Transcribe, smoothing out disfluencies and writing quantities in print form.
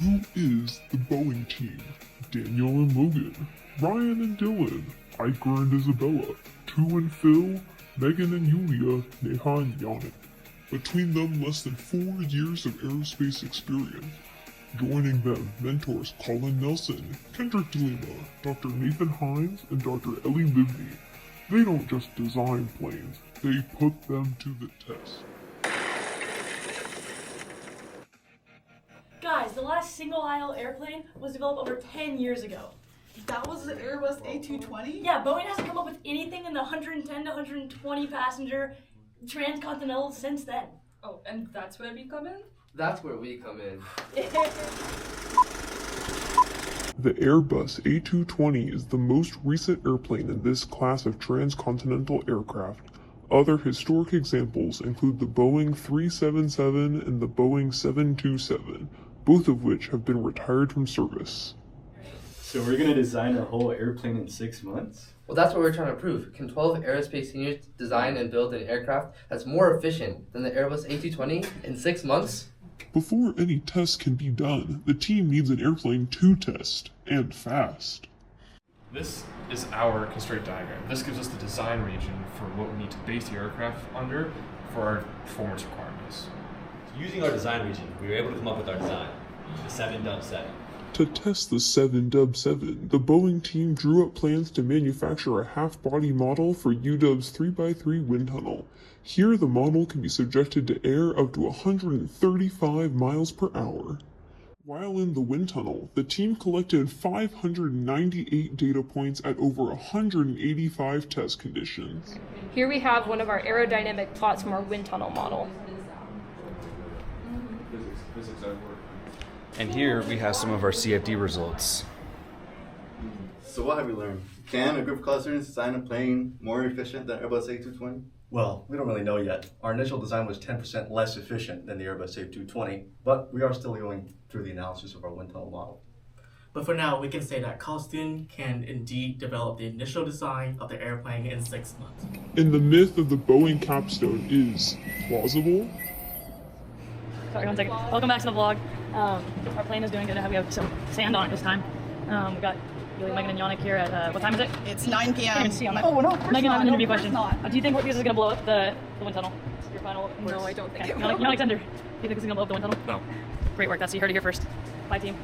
Who is the Boeing team? Daniel and Logan, Ryan and Dylan, Iker and Isabella, Tu and Phil, Megan and Yulia, Neha and Yannick. Between them, less than 4 years of aerospace experience. Joining them, mentors Colin Nelson, Kendrick DeLima, Dr. Nathan Hines, and Dr. Ellie Livney. They don't just design planes, they put them to the test. Guys, the last single-aisle airplane was developed over 10 years ago. That was the Airbus A220? Yeah, Boeing hasn't come up with anything in the 110 to 120 passenger transcontinental since then. Oh, and that's where we come in? That's where we come in. The Airbus A220 is the most recent airplane in this class of transcontinental aircraft. Other historic examples include the Boeing 377 and the Boeing 727, both of which have been retired from service. So we're gonna design a whole airplane in 6 months? Well, that's what we're trying to prove. Can 12 aerospace seniors design and build an aircraft that's more efficient than the Airbus A220 in 6 months? Before any tests can be done, the team needs an airplane to test, and fast. This is our constraint diagram. This gives us the design region for what we need to base the aircraft under for our performance requirements. Using our design region, we were able to come up with our design, the 7-7. To test the 7-7, the Boeing team drew up plans to manufacture a half-body model for UW's 3x3 wind tunnel. Here, the model can be subjected to air up to 135 miles per hour. While in the wind tunnel, the team collected 598 data points at over 185 test conditions. Here we have one of our aerodynamic plots from our wind tunnel model. And here we have some of our CFD results. So what have we learned? Can a group of college students design a plane more efficient than Airbus A220? Well, we don't really know yet. Our initial design was 10% less efficient than the Airbus A220, but we are still going through the analysis of our wind tunnel model. But for now, we can say that college students can indeed develop the initial design of the airplane in 6 months. And the myth of the Boeing capstone is plausible? Sorry, 1 second. Welcome back to the vlog. Our plane is doing good. We have some sand on it this time. We got Yulia, Megan, and Yannick here at, what time is it? It's 9 p.m. I can't even see on that. Oh, no. Megan, I have an interview question. Not. Do you think this is going to blow up the wind tunnel? Your final words? No, I don't think Okay. it will. Yannick, Tender. Do you think this is going to blow up the wind tunnel? No. Great work. You heard it here first. Bye, team.